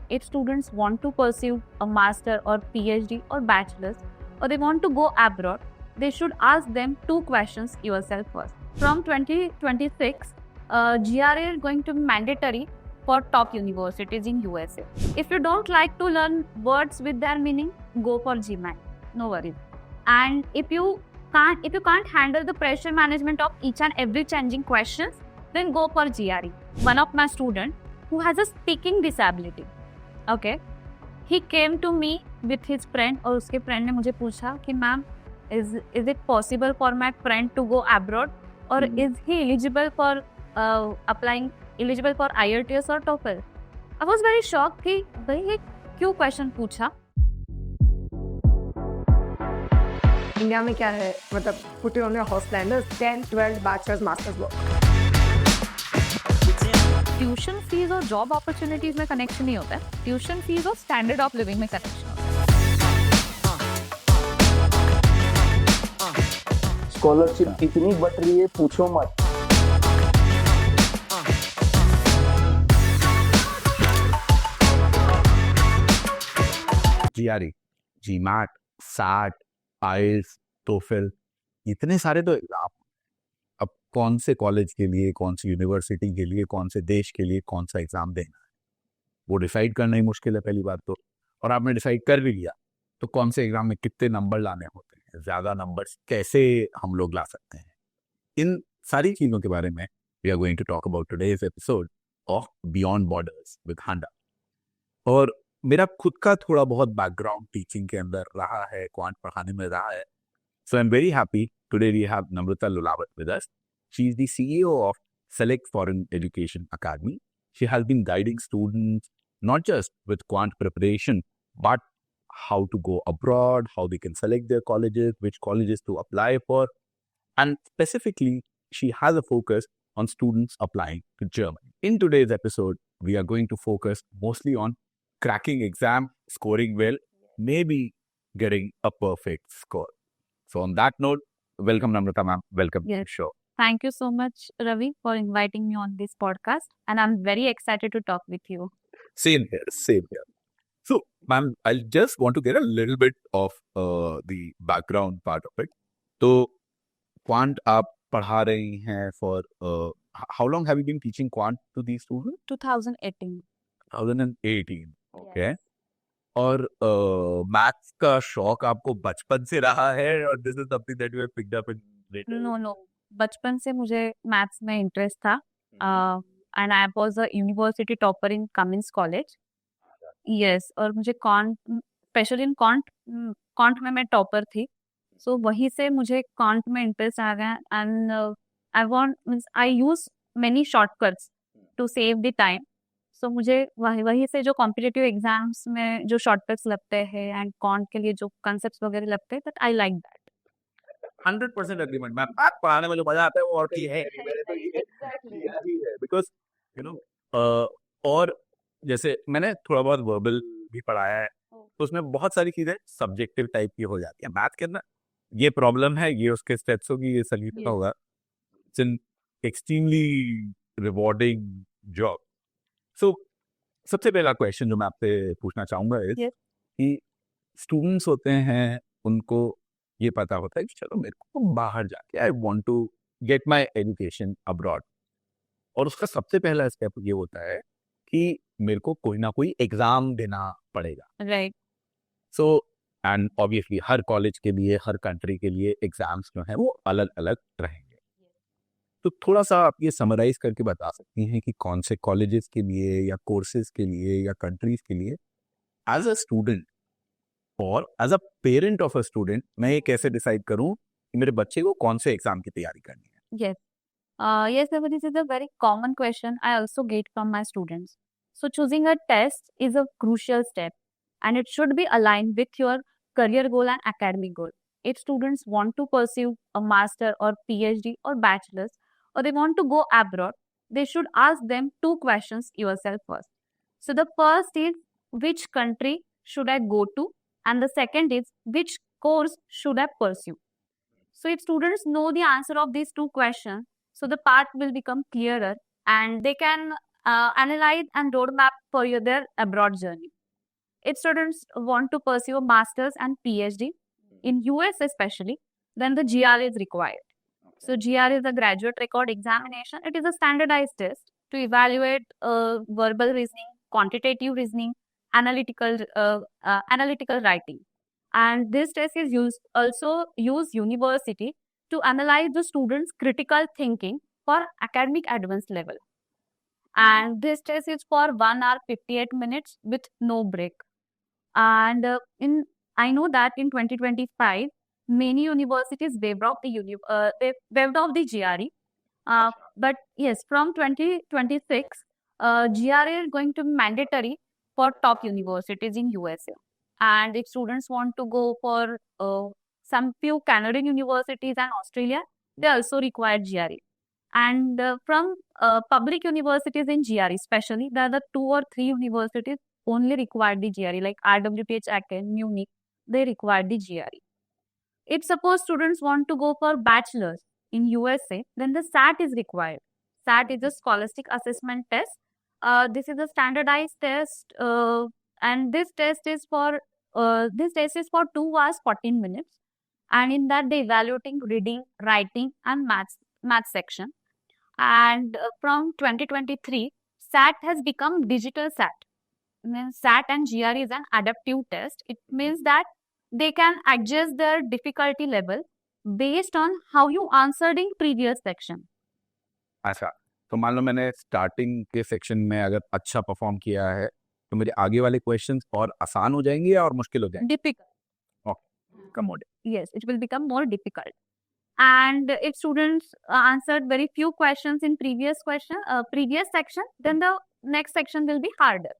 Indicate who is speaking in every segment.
Speaker 1: If students want to pursue a master or PhD or bachelor's, or they want to go abroad, they should ask them two questions yourself first. From 2026, GRE is going to be mandatory for top universities in USA. If you don't like to learn words with their meaning, go for GMAT. No worries. And if you can't handle the pressure management of each and every changing questions, then go for GRE. One of my students who has a speaking disability, okay, he came to me with his friend और उसके friend ने मुझे पूछा कि ma'am is it possible for my friend to go abroad or is he eligible for eligible for IELTS or TOEFL? I was very shocked कि भाई ये क्यों question पूछा.
Speaker 2: इंडिया में क्या है, मतलब put you on your horse standards, 10, 12, bachelor's, master's work.
Speaker 1: Tuition fees और जॉब अपॉर्चुनिटीज में कनेक्शन नहीं होता है, ट्यूशन फीस और स्टैंडर्ड ऑफ लिविंग में कनेक्शन होता है.
Speaker 3: स्कॉलरशिप कितनी बट रही है पूछो मत.
Speaker 4: GRE, GMAT, SAT, IELTS, TOEFL, इतने सारे तो एग्जाम. अब कौन से कॉलेज के लिए, कौन सी यूनिवर्सिटी के लिए, कौन से देश के लिए कौन सा एग्जाम देना है, वो डिसाइड करना ही मुश्किल है पहली बात तो. और आपने डिसाइड कर भी लिया तो कौन से एग्जाम में कितने नंबर लाने होते हैं, ज़्यादा नंबर्स कैसे हम लोग ला सकते हैं, इन सारी चीज़ों के बारे में we are going to talk about today's episode of beyond borders with Handa. और मेरा खुद का थोड़ा बहुत बैकग्राउंड टीचिंग के अंदर रहा है, क्वांट पढ़ाने में रहा है. So I am very happy today we have Namrata Lulawat with us. She is the CEO of Select Foreign Education Academy. She has been guiding students not just with quant preparation, but how to go abroad, how they can select their colleges, which colleges to apply for. And specifically, she has a focus on students applying to Germany. In today's episode, we are going to focus mostly on cracking exam, scoring well, maybe getting a perfect score. So on that note, welcome Namrata ma'am, welcome to the show.
Speaker 1: Thank you so much, Ravi, for inviting me on this podcast, and I'm very excited to talk with you.
Speaker 4: Same here, same here. So, ma'am, I just want to get a little bit of the background part of it. तो quant आप पढ़ा रही हैं for how long have you been teaching quant to these students?
Speaker 1: 2018.
Speaker 4: 2018, okay. और maths का शौक आपको बचपन से रहा है और this is something that you have picked up in later?
Speaker 1: No. बचपन से मुझे मैथ्स में इंटरेस्ट था and I was a university topper in Cummins college. Yes, और मुझे स्पेशली इन कॉन्ट में मैं टॉपर थी. सो वहीं से मुझे कॉन्ट में इंटरेस्ट आ गया and I use many shortcuts to save the time. So मुझे वहीं से जो कॉम्पिटिटिव एग्जाम्स में जो शॉर्टकट्स लगते हैं एंड कॉन्ट के लिए जो कंसेप्ट्स वगैरह लगते हैं, that I like that.
Speaker 4: 100% agreement ma'am. Math पढ़ाने में जो मजा आता है वो और की है. बिकॉज यू नो और जैसे मैंने थोड़ा बहुत वर्बल भी पढ़ाया है तो उसमें बहुत सारी चीजें सब्जेक्टिव टाइप की हो जाती है. मैथ के अंदर ये प्रॉब्लम है, ये उसके स्टेप्स होगी, ये सॉल्यूशन होगा. It's an extremely rewarding job. So सबसे पहला क्वेश्चन जो मैं आपसे पूछना चाहूंगा इज कि स्टूडेंट्स होते हैं, उनको ये पता होता है कि चलो मेरे को बाहर जाके I want to get my education abroad, और उसका सबसे पहला स्टेप ये होता है कि मेरे को कोई ना कोई एग्जाम देना पड़ेगा.
Speaker 1: Right.
Speaker 4: So and obviously her college के लिए, हर कंट्री के लिए एग्जाम्स जो हैं वो अलग अलग रहेंगे. तो थोड़ा सा आप ये समराइज करके बता सकती हैं कि कौन से कॉलेजेस के लिए या कोर्सेज के लिए या कंट्रीज के लिए एज अ स्टूडेंट और as a parent of a student मैं ये कैसे डिसाइड करूं कि मेरे बच्चे को कौन से एग्जाम की तैयारी करनी है?
Speaker 1: Yes. Yes, Ravi, this is a very common question I also get from my students. So choosing a test is a crucial step and it should be aligned with your career goal and academic goal. If students want to pursue a master or PhD or bachelor's, or they want to go abroad, they should ask them two questions yourself first. So the first is, which country should I go to? And the second is, which course should I pursue? So if students know the answer of these two questions, so the path will become clearer and they can analyze and roadmap for their abroad journey. If students want to pursue a master's and PhD in US especially, then the GR is required. So GR is a graduate record examination. It is a standardized test to evaluate verbal reasoning, quantitative reasoning, analytical writing. And this test is also used university to analyze the students' critical thinking for academic advanced level. And this test is for 1 hour 58 minutes with no break. And I know that in 2025, many universities waived off the GRE. But yes, from 2026, GRE is going to be mandatory for top universities in USA. And if students want to go for some few Canadian universities and Australia, they also require GRE. And from public universities in GRE, especially, there are the 2 or 3 universities only require the GRE, like RWTH Aachen, Munich, they require the GRE. If suppose students want to go for bachelor's in USA, then the SAT is required. SAT is a scholastic assessment test. This is a standardized test, and this test is for 2 hours 14 minutes. And in that, they evaluating reading, writing, and math section. And from 2023, SAT has become digital SAT. Means SAT and GRE is an adaptive test. It means that they can adjust their difficulty level based on how you answered in previous section.
Speaker 4: अच्छा, तो मान लो मैंने starting के section में अगर अच्छा perform किया है तो मेरे आगे वाले क्वेश्चंस और आसान हो जाएंगे या और मुश्किल हो जाएंगे?
Speaker 1: Difficult.
Speaker 4: कम हो जाए.
Speaker 1: Yes, it will become more difficult. And if students answered very few questions in previous section, then the next section will be harder.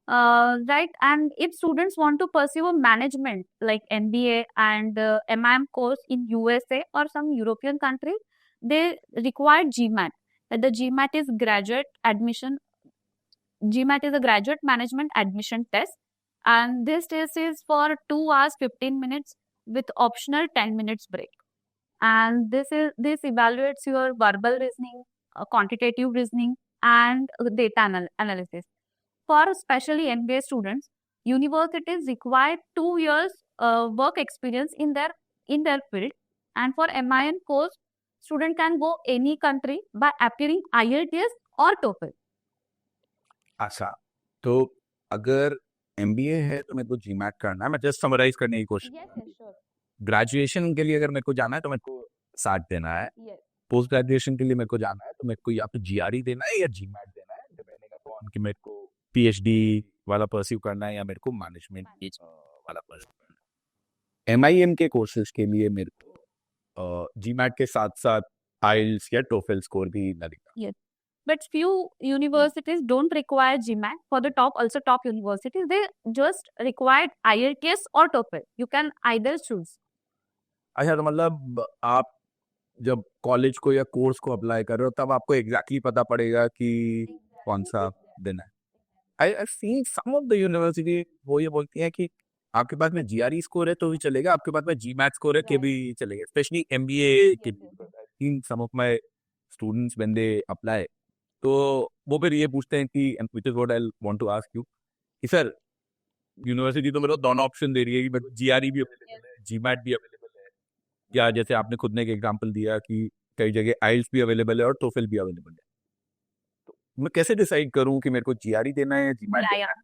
Speaker 1: Right? And if students want to pursue a management like MBA and MIM course in USA or some European countries, they require GMAT. The GMAT is a graduate management admission test, and this test is for 2 hours 15 minutes with optional 10 minutes break. And this evaluates your verbal reasoning, quantitative reasoning, and data analysis. For especially MBA students, universities require 2 years work experience in their field. And for MIN course, student can go any country by appearing IELTS or TOEFL.
Speaker 4: अच्छा, तो अगर MBA है तो मेरे को GMAT करना है. मैं जस्ट समराइज करने की कोशिश.
Speaker 1: Yes, sure.
Speaker 4: ग्रेजुएशन के लिए अगर मेरे को जाना है तो मेरे को SAT देना है.
Speaker 1: Yes.
Speaker 4: पोस्ट ग्रेजुएशन के लिए मेरे को जाना है तो मेरे को या तो GRE देना है या GMAT देना है, डिपेंडिंग अपॉन कि मेरे को PhD वाला परस्यू करना है या मेरे को मैनेजमेंट वाला परस्यू करना है. MIM के कोर्सेज के लिए मेरे को GMAT के साथ साथ IELTS या TOEFL स्कोर भी लगेगा.
Speaker 1: But few universities don't require GMAT. For the top universities, they just require IELTS or TOEFL. You can either choose.
Speaker 4: अच्छा, तो मतलब आप जब कॉलेज को या कोर्स को अप्लाई कर रहे हो तब आपको एग्जैक्टली पता पड़ेगा कि कौन सा देना है. I seen some of the university वो ये बोलती है कि आपके पास में GRE स्कोर है तो भी चलेगा, आपके पास में GMAT स्कोर है कि भी चलेगा, स्पेशली MBA के. Some of my students when they apply तो वो फिर ये पूछते हैं कि which is what I want to ask you कि सर यूनिवर्सिटी तो मेरे को दोनों ऑप्शन दे रही है कि मेरे को GRE भी अवेलेबल है, GMAT भी अवेलेबल है, या जैसे आपने खुद ने एक एग्जांपल दिया कि कई जगह IELTS भी अवेलेबल है और TOEFL भी अवेलेबल है. तो मैं कैसे डिसाइड करूं कि मेरे को GRE देना है या GMAT देना है?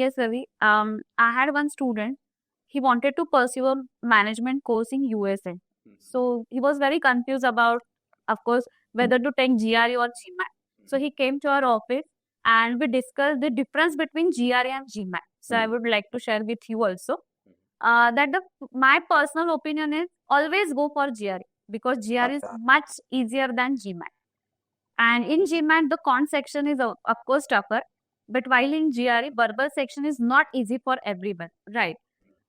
Speaker 1: Yes, Ravi. I had one student. He wanted to pursue a management course in USA. So he was very confused about, of course, whether to take GRE or GMAT. So he came to our office and we discussed the difference between GRE and GMAT. So I would like to share with you also that my personal opinion is always go for GRE because GRE is much easier than GMAT. And in GMAT, the con section is of course tougher. But while in GRE, verbal section is not easy for everyone, right?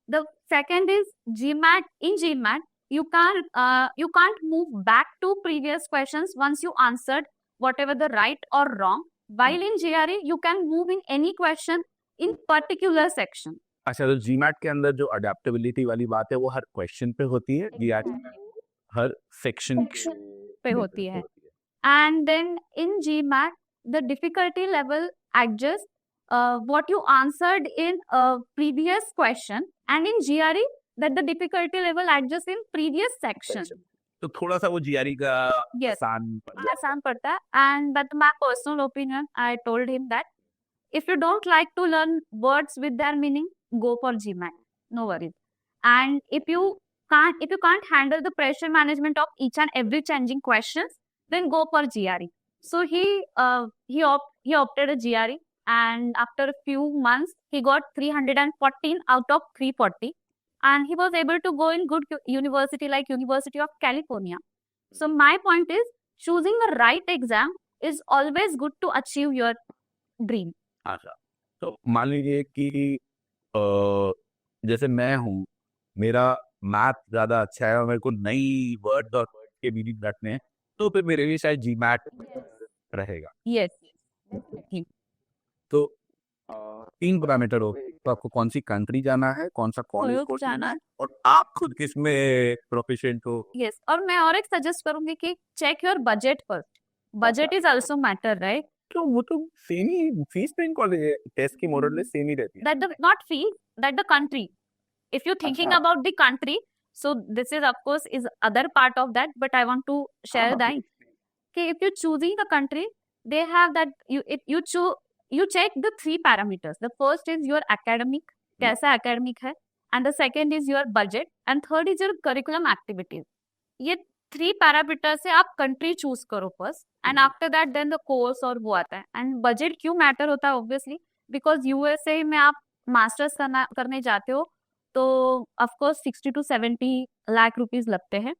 Speaker 1: The second is GMAT. In GMAT, you can't move back to previous questions once you answered whatever the right or wrong. While in GRE, you can move in any question in particular section.
Speaker 4: अच्छा, तो GMAT के अंदर जो adaptability वाली बात है वो हर question पे होती है, GRE हर सेक्शन
Speaker 1: पे होती है. And then in GMAT, the difficulty level adjusts what you answered in a previous question, and in GRE that the difficulty level adjusts in previous section.
Speaker 4: तो थोड़ा सा वो जीआरई का
Speaker 1: Yes.
Speaker 4: आसान पड़ जाता
Speaker 1: आसान पड़ता है, and but my personal opinion, I told him that if you don't like to learn words with their meaning, go for GMAT. No worries. And if you can't handle the pressure management of each and every changing questions, then go for GRE. So he opted a GRE, and after a few months he got 314 out of 340, and he was able to go in good university like University of California. So my point is, choosing the right exam is always good to achieve your dream.
Speaker 4: अच्छा, तो मान लीजिए कि जैसे मैं हूँ, मेरा math ज्यादा अच्छा है और मेरे को नई वर्ड्स और वर्ड के मीनिंग रखने हैं, तो फिर मेरे लिए शायद जीमैट रहेगा।
Speaker 1: Yes, definitely.
Speaker 4: तो 3 पैरामीटर हो गए, तो आपको कौन सी कंट्री जाना है, कौन सा कॉलेज
Speaker 1: कोई
Speaker 4: कोर्स
Speaker 1: जाना है।
Speaker 4: और आप खुद किसमें प्रोफिशिएंट हो।
Speaker 1: Yes, और मैं और एक सजेस्ट करूंगी कि check your budget first. Budget is also matter, right?
Speaker 4: तो वो तो सेम ही फीस पे इन कॉलेज टेस्ट की मोरल सेम ही रहती है।
Speaker 1: That the not fee, that the country. If you're thinking
Speaker 4: अच्छा।
Speaker 1: about the country, so this is of course is other part of that, but I want to share that. Okay, if you're choosing the country, they have that you check the 3 parameters. The first is your academic, कैसा academic है, and the second is your budget, and third is your curriculum activities. ये 3 parameters से आप country choose करो first, and after that then the course और वो आता है. And budget क्यों matter होता है obviously, because USA में आप masters करने जाते हो तो of course 60 to 70 lakh rupees लगते हैं.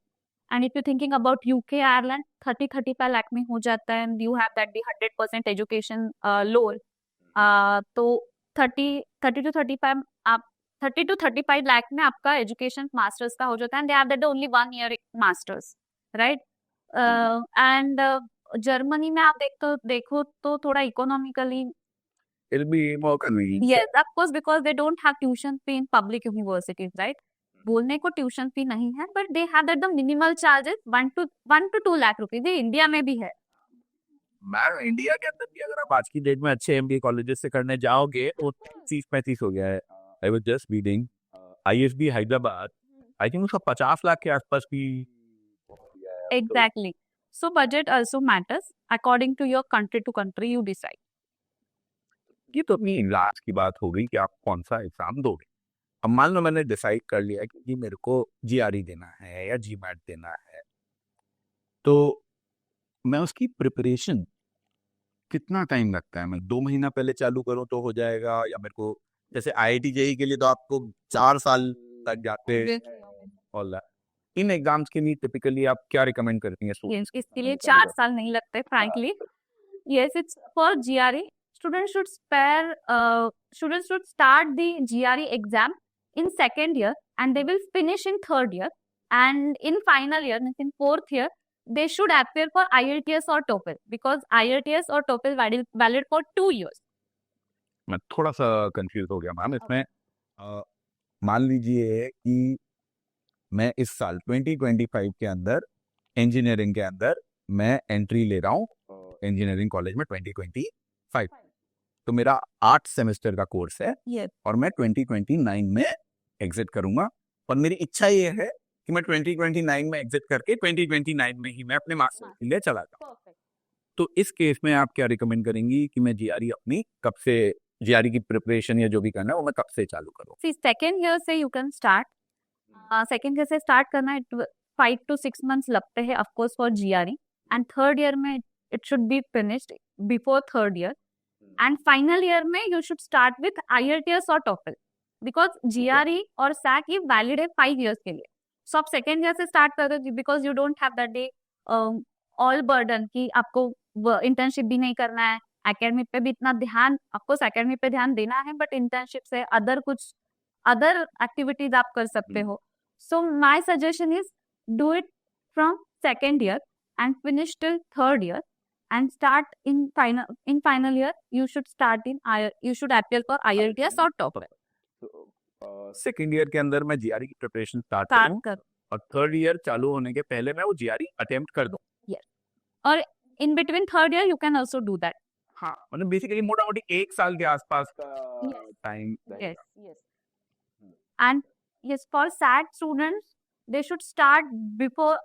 Speaker 1: And if you're thinking about UK, Ireland, 30-35 lakh में हो जाता है, and you have that the 100% education loan. तो 30 to 35 आप 30 to 35 लाख में आपका एजुकेशन मास्टर्स का हो जाता है, and they have that only 1 year masters, right? And Germany में आप देखो तो थोड़ा economically
Speaker 4: It'll be more convenient.
Speaker 1: yes, of course, because they don't have tuition fee in public universities, right? बोलने को ट्यूशन फी नहीं है, but they have that the minimal charges 1 to 2 lakh rupees. ये इंडिया में भी है.
Speaker 4: मैं इंडिया के अंदर भी अगर आप आज की डेट में अच्छे एमबीए कॉलेजेस से करने जाओगे तो 30-35 हो गया है. I was just reading ISB Hyderabad, I think उसका 50 लाख के आसपास भी
Speaker 1: Exactly. So budget also matters. According to your country to country, you decide.
Speaker 4: ये तो अपनी लास्ट की बात हो गई कि आप कौन सा एग्जाम दोगे. अब मान लो मैंने डिसाइड कर लिया कि मेरे को जीआरई देना है या जीमैट देना है, तो मैं उसकी प्रिपरेशन कितना टाइम लगता है? मैं 2 महीना पहले चालू करूं तो हो जाएगा, या मेरे को जैसे आईआईटी जेईई के लिए तो आपको 4 साल लग जाते हैं. और इन एग्जाम्स के लिए टिपिकली आप क्या रिकमेंड करती हैं स्टूडेंट्स?
Speaker 1: इसके लिए 4 साल नहीं लगते, frankly. Yes, it's for GRE. Students should start the GRE exam in second year, and they will finish in third year. And in final year, in fourth year, they should appear for IELTS or TOEFL, because IELTS or TOEFL valid for 2 years.
Speaker 4: मैं थोड़ा सा confuse हो गया ma'am इसमें. मान लीजिए कि मैं इस साल 2025 के अंदर इंजीनियरिंग के अंदर मैं एंट्री ले रहा हूँ इंजीनियरिंग कॉलेज में 2025, तो मेरा 8 सेमेस्टर का कोर्स है.
Speaker 1: Yes.
Speaker 4: और मैं 2029 में एग्जिट करूंगा, और मेरी इच्छा ये है कि मैं 2029 में एग्जिट करके 2029 में ही मैं अपने मास्टर के लिए चला जाऊँ. तो इस केस में आप क्या रिकमेंड करेंगी कि मैं जीआरई अपनी कब से, जीआरई की प्रिपरेशन या जो भी करना है वो मैं कब से चालू करूँ?
Speaker 1: See, second year से you can start. Second year से start करना है, 5 to 6 months लगते हैं of course for GRE, and third year में it should be finished before third year, and final year में you should start with IELTS or TOEFL, because GRE और SAT ये valid है 5 years के लिए. So आप second year से start कर दो, because you don't have that day all burden कि आपको internship भी नहीं करना है, academic पे भी इतना ध्यान, of course academic पे ध्यान देना है, but internship से other activities आप कर सकते हो. So my suggestion is do it from second year and finish till third year, and start in final year you should appeal for IELTS or TOEFL.
Speaker 4: Second year के अंदर मैं GRE की preparation start करूँ
Speaker 1: कर.
Speaker 4: और third year चालू होने के पहले मैं वो जीआरई अटेम्प्ट कर दूं.
Speaker 1: Or in between third year you can also do that.
Speaker 4: हाँ, मतलब बेसिकली मोटा-मोटी 1 साल के आसपास का
Speaker 1: Yes.
Speaker 4: Time
Speaker 1: Yes.
Speaker 4: रहेगा।
Speaker 1: And yes, for SAT students, they should start before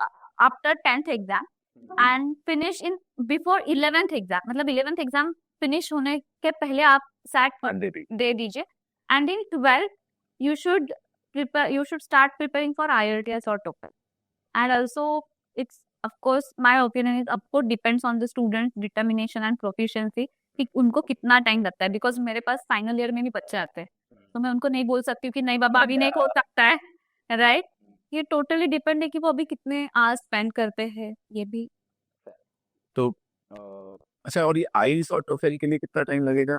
Speaker 1: after 10th exam and finish in before 11th exam. मतलब 11th exam finish होने के पहले आप SAT
Speaker 4: दे दी।
Speaker 1: दे दीजिए. And in 12th, you should start preparing for IELTS or TOEFL. And also, it's of course my opinion is of course depends on the student's determination and proficiency कि उनको कितना time लगता है. बिकॉज मेरे पास final year में भी बच्चे आते हैं, तो मैं उनको नहीं बोल सकती हूँ कि नहीं बाबा अभी नहीं हो सकता है, राइट. ये टोटली डिपेंड है कि वो अभी कितने आवर्स स्पेंड करते हैं, ये भी.
Speaker 4: तो अच्छा, और ये आईएलटीएस और टोफेल के लिए कितना टाइम लगेगा?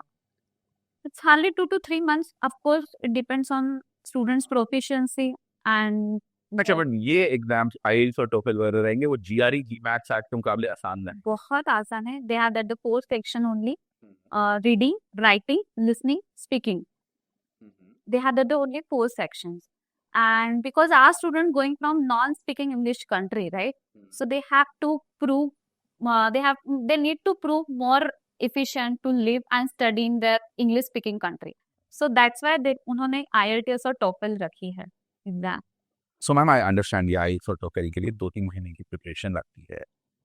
Speaker 1: It's hardly 2 to 3 months. Of course it depends on students proficiency and
Speaker 4: अच्छा, बट ये एग्जाम्स आईएलटीएस और टोफेल वगैरह रहेंगे, वो जीआरई जीमैट सैट के मुकाबले आसान है?
Speaker 1: बहुत आसान है. They have that the 4 section only, reading, writing, listening, speaking. They had the only 4 sections. And because our students going from non-speaking English country, right? So they have to prove, they need to prove more efficient to live and study in their English speaking country. So that's why उन्होंने IELTS और TOEFL रखी है exam.
Speaker 4: So ma'am, I understand ये IELTS और TOEFL के लिए 2-3 महीने की प्रिपरेशन लगती है.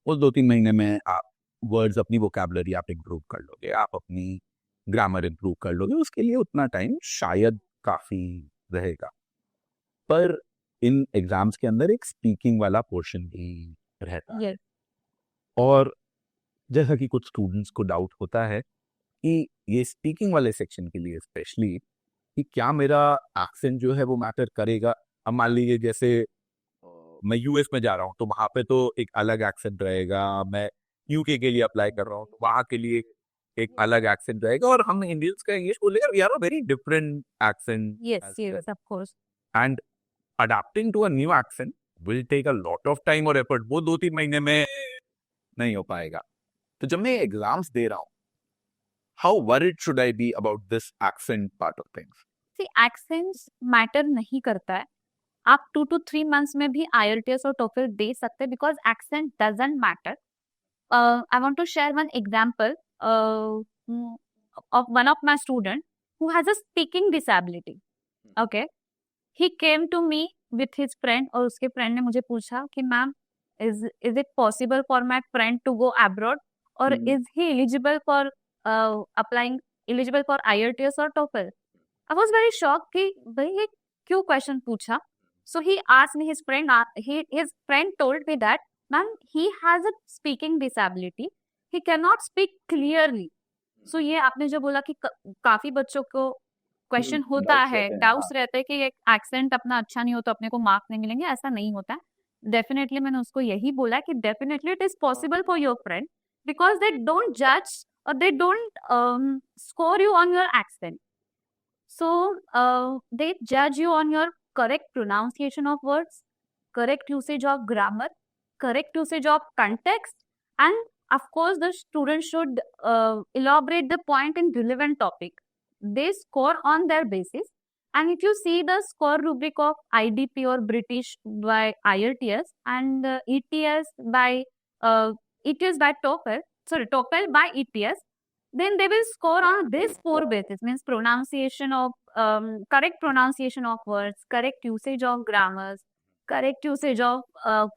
Speaker 4: उस 2-3 महीने में आप वर्ड्स, अपनी वोकैबुलरी आप इम्प्रूव कर लोगे, आप अपनी ग्रामर इम्प्रूव कर लोगे, उसके लिए उतना टाइम शायद काफ़ी रहेगा. पर इन एग्जाम्स के अंदर एक स्पीकिंग वाला पोर्शन भी रहता है.
Speaker 1: Yes.
Speaker 4: और जैसा कि कुछ स्टूडेंट्स को डाउट होता है कि ये स्पीकिंग वाले सेक्शन के लिए स्पेशली कि क्या मेरा एक्सेंट जो है वो मैटर करेगा. अब मान लीजिए जैसे मैं यूएस में जा रहा हूँ, तो वहाँ पे तो एक अलग एक्सेंट रहेगा. मैं यूके के लिए अप्लाई कर रहा हूँ, तो वहाँ के लिए एक अलग एक्सेंट रहेगा. और हम इंडियंस का इंग्लिश बोलेंगे, we are a very different accent.
Speaker 1: Yes, of course.
Speaker 4: And adapting to a new accent will take a lot of time और एफर्ट. वो 2-3 महीने में नहीं हो पाएगा. तो जब मैं एग्जाम्स दे रहा हूँ, how worried should I be about this accent part of things?
Speaker 1: See, accents matter नहीं करता है. आप 2 to 3 months में भी IELTS और TOEFL दे सकते हैं because accent doesn't matter. I want to share one example of one of my student who has a speaking disability. Okay, he came to me with his friend और उसके friend ने मुझे पूछा कि ma'am is it possible for my friend to go abroad or is he eligible for eligible for IELTS or TOEFL? I was very shocked कि भाई ये क्यों question पूछा. So he asked me, his friend told me that ma'am, he has a speaking disability. He cannot speak clearly. So ये आपने जो बोला कि काफी बच्चों को क्वेश्चन होता है, डाउट्स रहते हैं कि एक्सेंट अपना अच्छा नहीं हो तो अपने को मार्क्स नहीं मिलेंगे. ऐसा नहीं होता है. डेफिनेटली मैंने उसको यही बोला कि definitely it is possible for your friend because they don't जज और they don't score you on your accent. So they judge you on your correct pronunciation of words, correct usage of grammar, correct usage of context, and of course the student should elaborate the point in relevant topic. They score on their basis. And if you see the score rubric of IDP or British by IELTS and ETS by TOEFL, TOEFL by ETS, then they will score on this 4 basis, means pronunciation of correct pronunciation of words, correct usage of grammars, correct usage of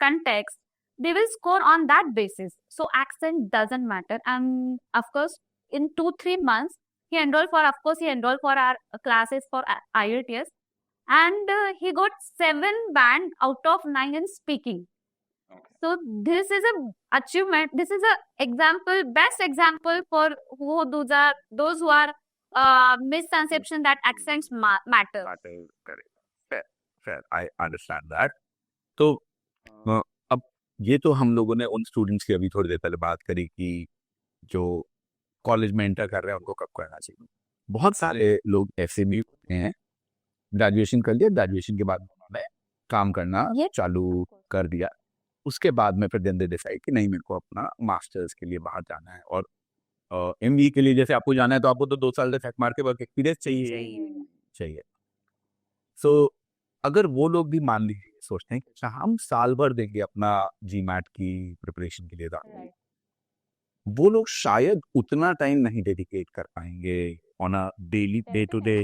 Speaker 1: context. They will score on that basis. So accent doesn't matter. And of course, in 2-3 months, he enrolled for our classes for IELTS, and he got 7 band out of 9 in speaking. So this is a achievement. This is a example, best example for those who are misconception that accents matter.
Speaker 4: Correct. Fair. I understand that. तो अब ये तो हम लोगों ने उन students की अभी थोड़ी देर पहले बात करी कि जो कॉलेज में एंटर कर रहे हैं उनको कब करना चाहिए. बहुत सारे लोग ऐसे भी होते हैं, ग्रेजुएशन कर लिया, ग्रेजुएशन के बाद उन्होंने काम करना चालू कर दिया. उसके बाद में फिर दे डिसाइड कि नहीं, मेरे को अपना मास्टर्स के लिए बाहर जाना है. और एमबीए के लिए जैसे आपको जाना है तो आपको तो 2 साल से फैक्ट मार के वर्क एक्सपीरियंस चाहिए. सो अगर वो लोग भी मान लीजिए सोचते हैं कि अच्छा हम साल भर देंगे अपना जीमैट की प्रिपरेशन के लिए, वो लोग शायद उतना टाइम नहीं डेडिकेट कर पाएंगे on a daily day to day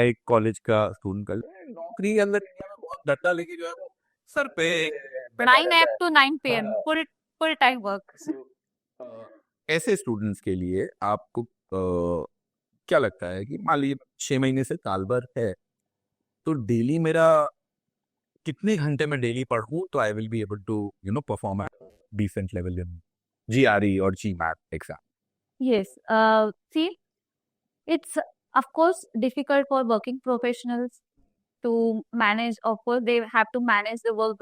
Speaker 4: एक कॉलेज का स्टूडेंट का नौकरी के अंदर बहुत डंडा लेके जो है वो सर पे
Speaker 1: 9 AM to 9 PM, full time work.
Speaker 4: ऐसे स्टूडेंट्स के लिए आपको क्या लगता है कि मान लीजिए 6 महीने से साल भर है तो डेली मेरा कितने घंटे में डेली पढ़ूं तो I will be able to perform at decent level in GRE और GMAT exam.
Speaker 1: Yes. See, it's of course difficult for working professionals to manage. Of course, they have to manage the work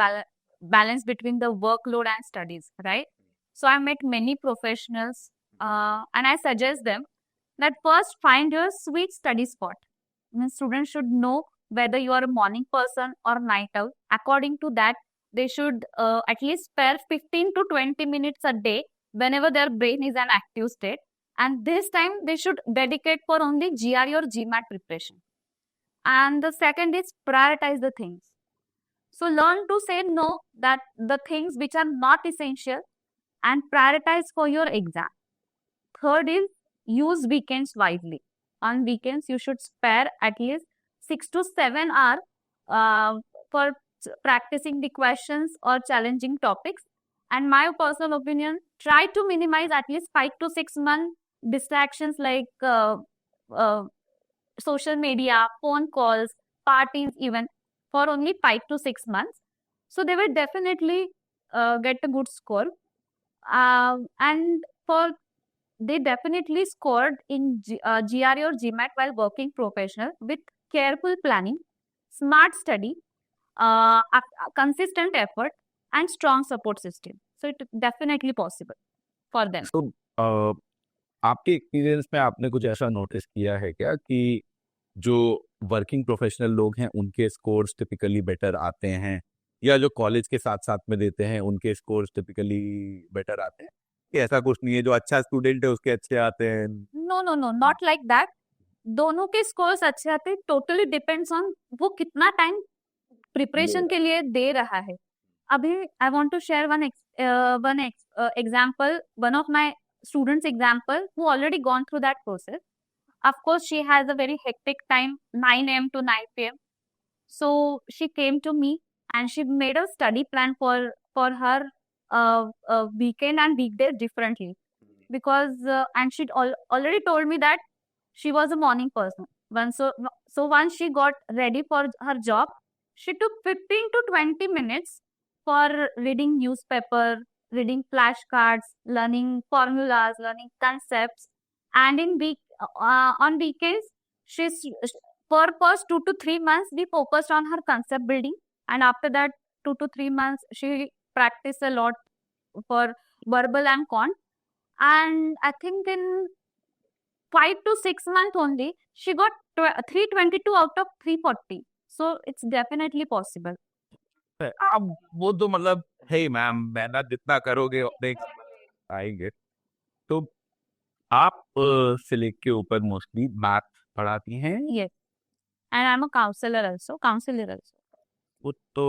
Speaker 1: balance between the workload and studies, right? So I met many professionals, and I suggest them that first find your sweet study spot. I mean, students should know whether you are a morning person or night owl. According to that, they should at least spare 15 to 20 minutes a day whenever their brain is in active state. And this time they should dedicate for only GRE or GMAT preparation. And the second is prioritize the things. So learn to say no, that the things which are not essential, and prioritize for your exam. Third is use weekends wisely. On weekends, you should spare at least 6 to 7 hours for practicing the questions or challenging topics. And my personal opinion, try to minimize at least 5 to 6 month distractions like social media, phone calls, parties even, for only 5 to 6 months. So they will definitely get a good score. And they definitely scored in GRE or GMAT while working professional with careful planning, smart study, consistent effort, and strong support system. So it's definitely possible for them.
Speaker 4: तो आपके experience में आपने कुछ ऐसा notice किया है क्या कि जो वर्किंग प्रोफेशनल लोग हैं उनके स्कोर्स टिपिकली बेटर आते हैं या जो कॉलेज के साथ साथ में देते हैं उनके स्कोर्स टिपिकली बेटर आते हैं कि ऐसा कुछ नहीं है जो अच्छा स्टूडेंट है उसके अच्छे आते हैं?
Speaker 1: No, not like that. दोनों के स्कोर्स अच्छे आते हैं. टोटली डिपेंड्स ऑन वो कितना टाइम प्रिपरेशन के लिए दे रहा है. अभी I want to share one example, one of my students example who already gone through that process. Of course, she has a very hectic time, 9 AM to 9 PM. So she came to me and she made a study plan for her weekend and weekdays differently, because and she already told me that she was a morning person. Once she got ready for her job, she took 15 to 20 minutes for reading newspaper, reading flashcards, learning formulas, learning concepts, and on weekends, for first 2 to 3 months we focused on her concept building, and after that 2 to 3 months she practiced a lot for verbal and quant, and I think in 5 to 6 months only she got 322 out of 340. So it's definitely possible.
Speaker 4: अब वो तो मतलब है ma'am, मेहनत जितना करोगे उतने आएंगे. तो आप सिलेक्ट के ऊपर मोस्टली मैथ पढ़ाती हैं?
Speaker 1: Yes, and I'm a counselor also.
Speaker 4: वो तो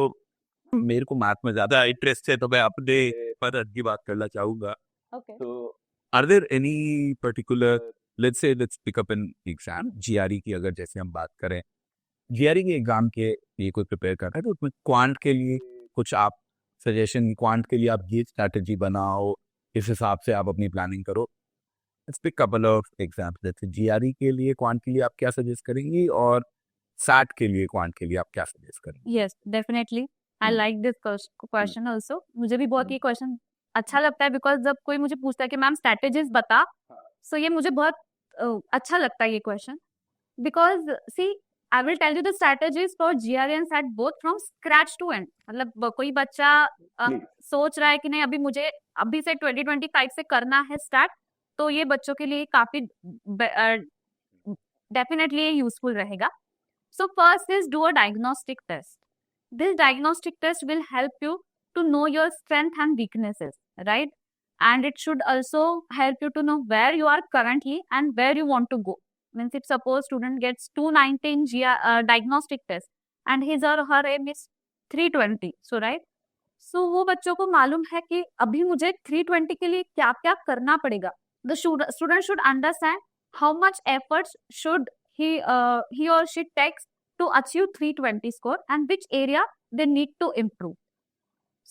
Speaker 4: मेरे को मैथ में ज्यादा इंटरेस्ट है तो मैं अपने पर की बात करना चाहूंगा.
Speaker 1: Okay.
Speaker 4: तो are there any particular, let's pick up an exam GRE की, अगर जैसे हम बात करें GRE के एग्जाम के लिए कोई प्रिपेयर कर रहा है तो उसमें क्वांट के लिए कुछ आप सजेशन, क्वांट के लिए आप ये स्ट्रैटेजी बनाओ, इस हिसाब से आप अपनी प्लानिंग करो. Let's pick couple of exams. जैसे GRE के लिए क्वांट के लिए आप क्या सजेस्ट करेंगी और SAT के लिए क्वांट के लिए आप क्या सजेस्ट करेंगी?
Speaker 1: Yes, definitely. I like this question also. मुझे भी बहुत ये क्वेश्चन अच्छा लगता है, बिकॉज जब कोई मुझे पूछता है कि मैम स्ट्रैटेजीज बता, सो ये मुझे बहुत अच्छा लगता है ये question, because see I will tell you the strategies for GRE and SAT both from scratch to end. मतलब कोई बच्चा सोच रहा है कि नहीं अभी मुझे अभी से 2025 से करना है स्टार्ट, तो ये बच्चों के लिए काफी डेफिनेटली यूजफुल रहेगा. So first is do a diagnostic test. This diagnostic test will help you to know your strength and weaknesses, right? And it should also help you to know where you are currently and where you want to go. Means if suppose student gets 290 in diagnostic test and his or her aim is 320, so right? सो वो बच्चों को मालूम है कि अभी मुझे 320 के लिए क्या क्या करना पड़ेगा. The student should understand how much efforts should he or she takes to achieve 320 score and which area they need to improve.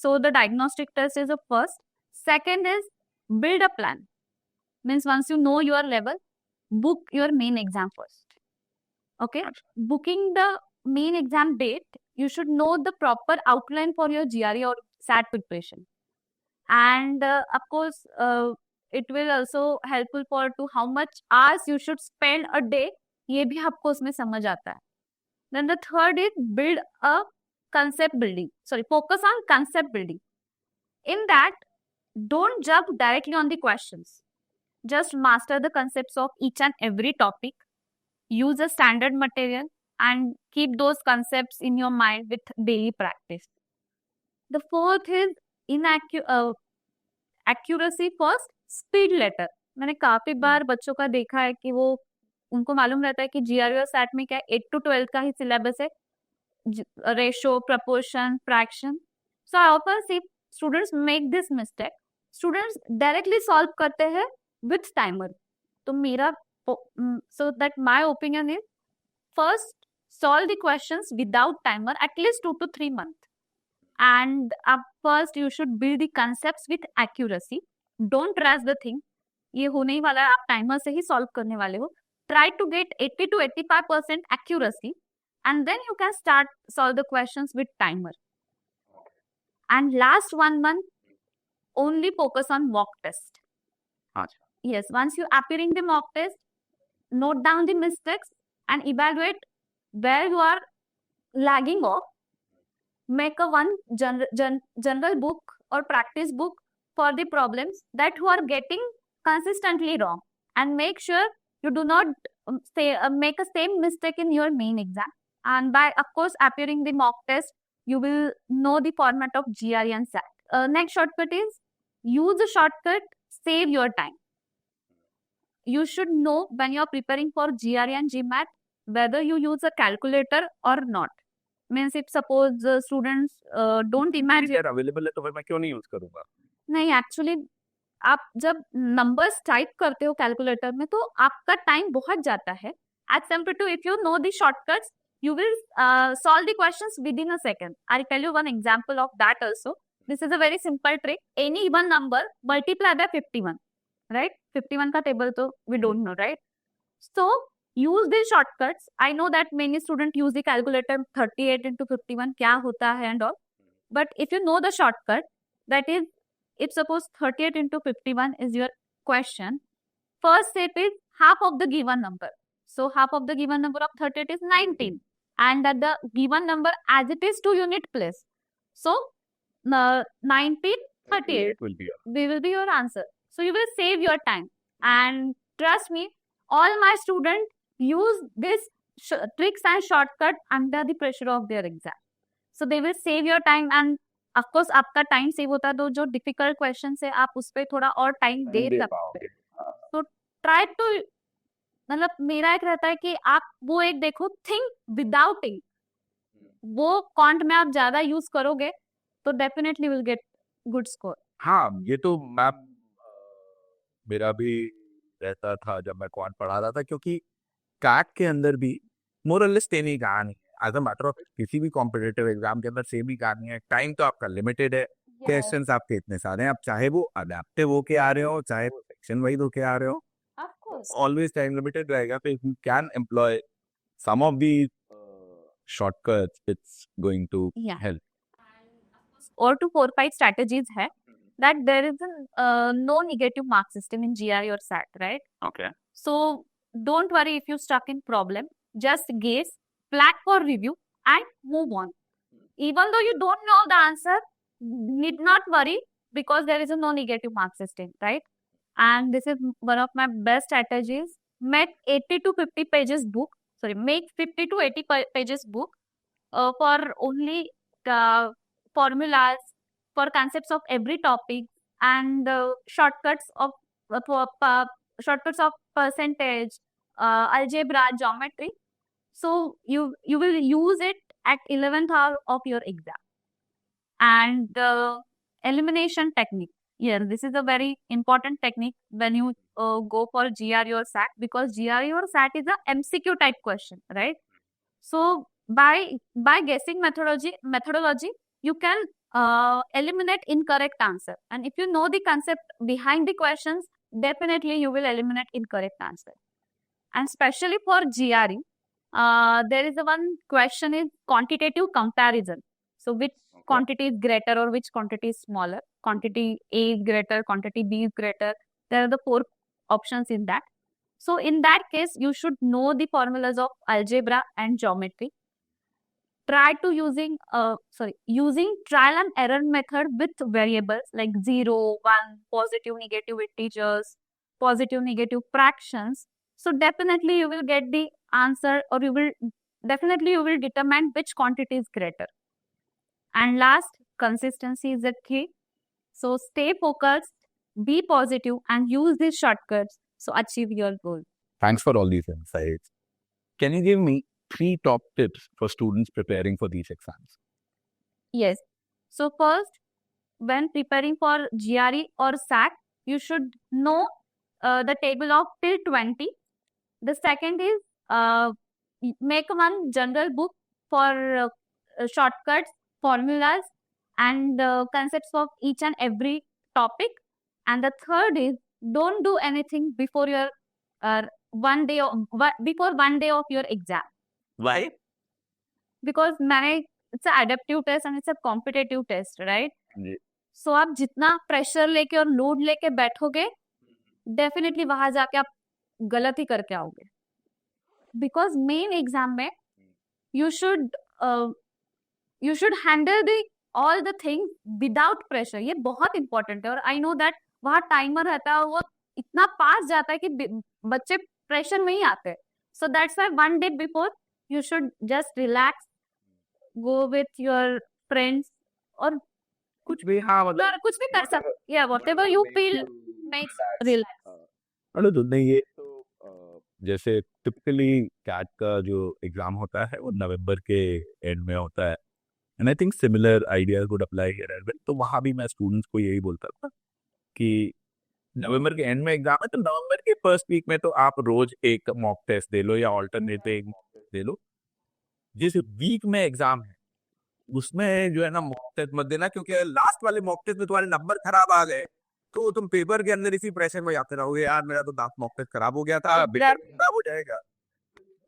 Speaker 1: So the diagnostic test is the first. Second is build a plan. Means once you know your level, book your main exam first. Okay, booking the main exam date, you should know the proper outline for your GRE or SAT preparation. And of course it will also helpful for to how much hours you should spend a day, ये भी आपको उसमें समझ आता है. Then the third is build a concept building, focus on concept building. In that, don't jump directly on the questions, just master the concepts of each and every topic, use a standard material and keep those concepts in your mind with daily practice. The fourth is accuracy first, speed later. मैंने काफी बार बच्चों का देखा है कि वो उनको मालूम रहता है कि जीआरई और सैट में क्या 8 to 12 का ही सिलेबस है, ratio, proportion, fraction. So I often see students make this mistake. Students directly solve करते हैं विथ टाइमर. तो मेरा so that my opinion is first solve the questions without timer at least 2 to 3 months. And first you should build the concepts with accuracy. Don't rush the thing. ये होने ही वाला है, आप timer से ही solve करने वाले हो. Try to get 80 to 85% accuracy and then you can start solve the questions with timer. And last 1 month only focus on mock test.
Speaker 4: अच्छा.
Speaker 1: Yes, once you appearing the mock test, note down the mistakes and evaluate where you are lagging off. Make a one general book or practice book for the problems that you are getting consistently wrong, and make sure you do not make a same mistake in your main exam. And by of course appearing the mock test, you will know the format of GRE and SAT. Next shortcut is use a shortcut, save your time. You should know when you are preparing for GRE and GMAT whether you use a calculator or not. Means if suppose students don't imagine
Speaker 4: यार available है तो फिर मैं क्यों नहीं use करूंगा.
Speaker 1: नहीं, actually आप जब नंबर्स टाइप करते हो कैलकुलेटर में तो आपका टाइम बहुत जाता है. As compare to if you know the shortcuts, you will solve the questions within a second. I'll tell you one example of that also. This is a very simple trick. Any even number multiply by 51, right? 51 का table तो we don't know, right? So use these shortcuts. I know that many students use the calculator 38 into 51 क्या होता है and all. But if you know the shortcut, that is, if suppose 38 into 51 is your question, first step is half of the given number. So half of the given number of 38 is 19. And that the given number as it is 2 unit place. So 19, 38
Speaker 4: will be
Speaker 1: will be your answer. So you will save your time. And trust me, all my students use this tricks and shortcut under the pressure of their exam. So they will save your time, and of course आपका time save होता है तो जो difficult question है आप उस पर थोड़ा और टाइम दे सकते हैं. तो ट्राई टू, मतलब मेरा एक रहता है कि आप वो एक देखो, थिंक विदाउट इंक. वो कॉन्ट में आप ज्यादा यूज करोगे तो definitely will get good score.
Speaker 4: हाँ, ये तो मैम मेरा भी रहता था जब मैं क्वांट पढ़ा रहा था, क्योंकि कैट के अंदर भी मोरलेस सेम ही कहानी है. एज अ मैटर ऑफ किसी भी कॉम्पिटिटिव एग्जाम के अंदर सेम ही कहानी है. टाइम तो आपका लिमिटेड है, क्वेश्चंस आपके इतने सारे हैं, आप चाहे वो अडेप्टिव होके आ रहे हो चाहे वो सेक्शन वाइज होके आ रहे हो,
Speaker 1: of course
Speaker 4: always time limited रहेगा. तो if you can employ some of the shortcuts, it's going to
Speaker 1: Yeah.
Speaker 4: help.
Speaker 1: और 2, 4, 5 strategies है that there is no negative mark system in GRE or SAT, right?
Speaker 4: Okay.
Speaker 1: So don't worry if you stuck in problem. Just guess, flag for review, and move on. Even though you don't know the answer, need not worry because there is a no negative mark system, right? And this is one of my best strategies. Make 80 to 50 pages book. Make 50 to 80 pages book for only formulas, for concepts of every topic, and shortcuts of percentage, algebra, geometry. So you will use it at 11th hour of your exam. and elimination technique. Yeah, this is a very important technique when you go for GRE or SAT, because GRE or SAT is a MCQ type question, right? So by guessing methodology you can eliminate incorrect answer, and if you know the concept behind the questions, definitely you will eliminate incorrect answer. And especially for GRE, there is a one question is quantitative comparison. So which quantity is greater or which quantity is smaller? Quantity A is greater, quantity B is greater. There are the 4 options in that. So in that case, you should know the formulas of algebra and geometry. Try to using trial and error method with variables like 0, 1, positive, negative integers, positive, negative fractions. So definitely you will get the answer, or you will determine which quantity is greater. And last, consistency is the key. So stay focused, be positive, and use these shortcuts to achieve your goal.
Speaker 4: Thanks for all these insights. Can you give me 3 top tips for students preparing for these exams?
Speaker 1: Yes. So first, when preparing for GRE or SAT, you should know the table of till 20. The second is make one general book for shortcuts, formulas, and concepts of each and every topic. And the third is don't do anything before your before 1 day of your exam.
Speaker 4: Why?
Speaker 1: Because it's an adaptive test and it's a competitive test, right?
Speaker 4: Ji.
Speaker 1: So आप जितना pressure लेके और load लेके बैठोगे, definitely वहां जाके आप गलत ही करके आओगे. बिकॉज मेन एग्जाम में you should handle the all the thing without pressure. ये बहुत इंपॉर्टेंट है. और आई नो दैट वहाँ टाइमर रहता है, वो इतना पास जाता है कि बच्चे प्रेशर में ही आते हैं. So that's why 1 day before you should just relax, go with your friends, और
Speaker 3: कुछ भी, हाँ मतलब
Speaker 1: कुछ भी कर सकते. Yeah, whatever you feel makes relax.
Speaker 4: अरे तो नहीं, ये तो जैसे टिपिकली कैट का जो एग्जाम होता है वो नवंबर के एंड में होता है, and I think similar ideas would apply here as well. तो वहाँ भी मैं स्टूडेंट्स को यही बोलता था कि नवंबर के एंड में एग्जाम है, तो नवंबर के फर्स्ट वीक में तो आप रोज एक मॉक टेस्ट दे लो या ऑल्टरनेट एक मॉक टेस्ट दे लो. जिस वीक में एग्जाम है उसमें जो है ना मॉक टेस्ट मत देना, क्योंकि लास्ट वाले मॉक टेस्ट में तुम्हारे नंबर खराब आ गए तो तुम पेपर के अंदर इसी प्रेशर में जाते रहोगे, यार मेरा तो लास्ट मॉक टेस्ट खराब हो गया था, पेपर खराब हो जाएगा.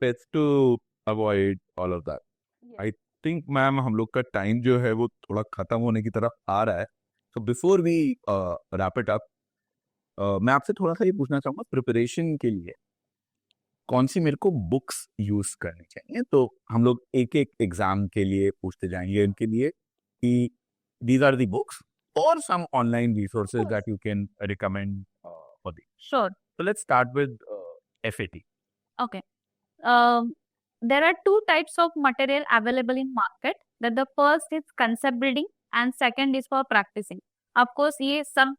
Speaker 4: It's to avoid all of that. I think ma'am हम लोग का टाइम जो है वो थोड़ा खत्म होने की तरफ आ रहा है. So before we wrap it up, मैं आपसे थोड़ा सा ये पूछना चाहूंगा, प्रिपरेशन के लिए कौन सी मेरे को बुक्स यूज करनी चाहिए. तो हम लोग एक एक एग्जाम के लिए पूछते जाएंगे इनके लिए कि दीज आर दी बुक्स और some online resources that you can recommend for the.
Speaker 1: Sure.
Speaker 4: So let's start with FAT.
Speaker 1: Okay. There are 2 types of material available in market. That the first is concept building and second is for practicing. Of course, ये सब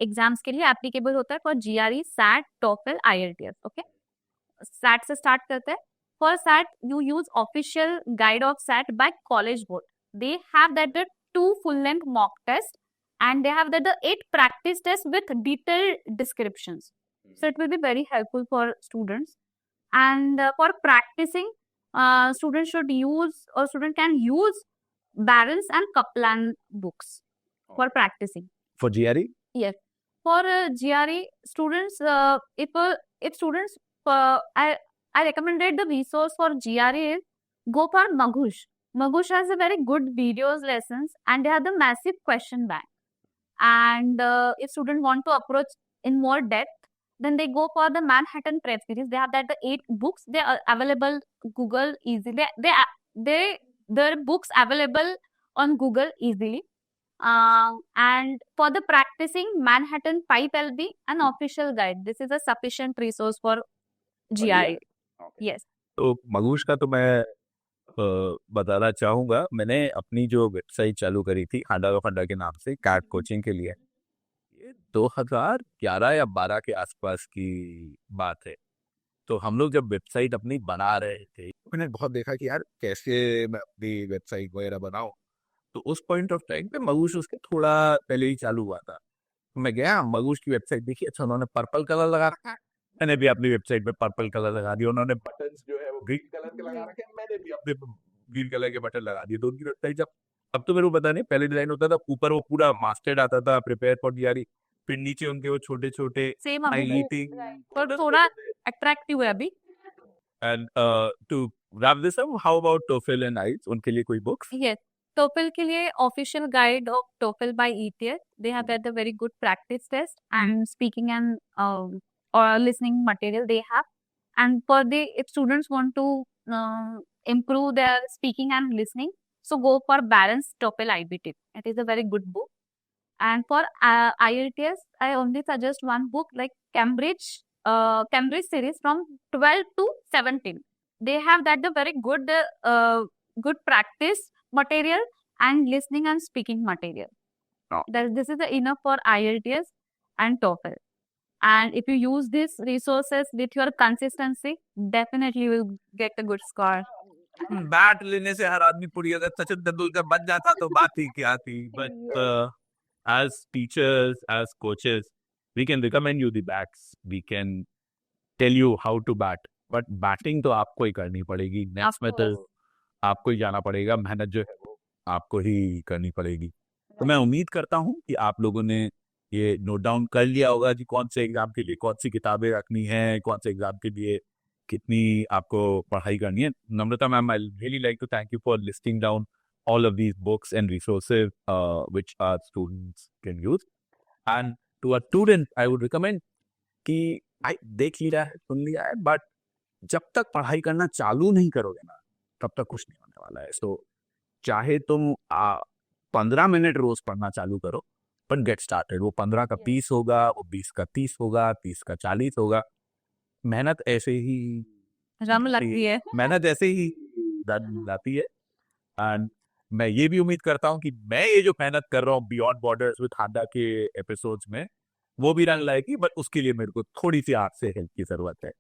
Speaker 1: exams के लिए applicable होता है for GRE, SAT, TOEFL, IELTS. Okay, SAT से start करते हैं. For SAT you use official guide of SAT by College Board. They have that the 2 full-length mock test and they have that the 8 practice tests with detailed descriptions. So it will be very helpful for students. And for practicing, student can use Barron's and Kaplan books for practicing.
Speaker 4: For GRE?
Speaker 1: Yes. For GRE students, if students, I recommended the resource for GRE is go for Maghush. Maghush has a very good videos lessons and they have the massive question bank. And if students want to approach in more depth, then they go for the Manhattan Prep series. They have that the 8 books. They are available Google easily. Their books available on Google easily. And for the practicing, Manhattan Pipe LB an official guide. This is a sufficient resource for GRE. Yes.
Speaker 4: तो मगूश का तो मैं बताना चाहूँगा, मैंने अपनी जो website चालू करी थी खांडा फंडा के नाम से कैट कोचिंग के लिए, ये 2011 या 12 के आसपास की बात है. तो हम लोग जब वेबसाइट अपनी बना रहे थे, मैंने बहुत देखा कि यार कैसे मैं अपनी वेबसाइट वगैरह बनाऊं.
Speaker 3: तो उस पॉइंट ऑफ टाइम पे मगुश उसके थोड़ा पहले ही चालू हुआ था। मैं गया मगुश की वेबसाइट देखी, अच्छा उन्होंने पर्पल कलर लगा रखा है, मैंने भी अपनी वेबसाइट पे पर्पल कलर लगा दिया। उन्होंने बटन्स जो है वो ग्रीन कलर के लगा रखे हैं, मैंने भी अपने ग्रीन कलर के बटन लगा दिए। तो उनकी वेबसाइट जब, अब तो मेरे को पता नहीं, पहले डिजाइन होता था ऊपर वो पूरा मास्टर्ड आता था, प्रिपेयर फॉर डीआरई, फिर नीचे उनके वो छोटे छोटे
Speaker 1: सेम अभी वो
Speaker 3: हाईलाइटिंग
Speaker 1: पर थोड़ा अट्रैक्टिव है अभी।
Speaker 3: And to wrap this up, how about TOEFL and IELTS? उनके लिए कोई बुक्स?
Speaker 1: Yes. TOEFL के लिए official guide of TOEFL by ETS. They have had a very good practice test and speaking and or listening material they have. And for the if students want to improve their speaking and listening, so go for balanced TOEFL IB tip. It is a very good book. And for IELTS, I only suggest one book like Cambridge series from 12 to 17. They have that the very good good practice material and listening and speaking material.
Speaker 3: Oh.
Speaker 1: This is enough for IELTS and TOEFL. And if you use these resources with your consistency, definitely you will get a good score.
Speaker 3: Bat लेने से हर आदमी पूरी, अगर सचिन तेंदुलकर बन जाता तो बात ही क्या थी। But as teachers, as coaches, we can recommend you the bats, we can tell you how to bat, but batting तो आपको ही करनी पड़ेगी। नेक्स्ट में तो आपको ही जाना पड़ेगा, मेहनत जो है वो आपको ही करनी पड़ेगी। तो मैं उम्मीद करता हूँ कि आप लोगों ने ये नोट डाउन कर लिया होगा कि कौन से एग्जाम के लिए कौन सी किताबें रखनी है, कौन से एग्जाम के लिए कितनी आपको पढ़ाई करनी है। Namrata ma'am, I really like to thank you for listing down all of these books and resources which our students can use. And to a student, I would recommend कि भाई देख लिया है, सुन लिया है, बट जब तक पढ़ाई करना चालू नहीं करोगे ना, तब तक कुछ नहीं होने वाला है। सो चाहे तुम 15 मिनट रोज पढ़ना चालू करो, पर गेट स्टार्टेड। वो 15 का 20 होगा, वो 20 का 30 होगा, 30 का 40 होगा। मेहनत ऐसे ही
Speaker 1: रम लगती है।
Speaker 3: मेहनत ऐसे ही लाती है। एंड मैं ये भी उम्मीद करता हूँ कि मैं ये जो मेहनत कर रहा हूँ बियॉन्ड बॉर्डर्स विद हांडा के एपिसोड्स में, वो भी रंग लाएगी, बट उसके लिए मेरे को थोड़ी सी आपसे हेल्प की जरूरत है।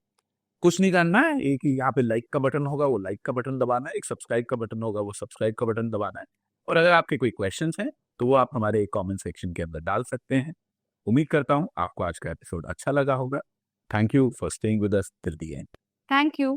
Speaker 3: कुछ नहीं करना है, एक ही यहाँ पे लाइक का बटन होगा, वो लाइक का बटन दबाना है, एक सब्सक्राइब का बटन होगा, वो सब्सक्राइब का बटन दबाना है। और अगर आपके कोई क्वेश्चंस हैं तो वो आप हमारे कमेंट सेक्शन के अंदर डाल सकते हैं। उम्मीद करता हूँ आपको आज का एपिसोड अच्छा लगा होगा। Thank you for staying with us till the end.
Speaker 1: Thank you.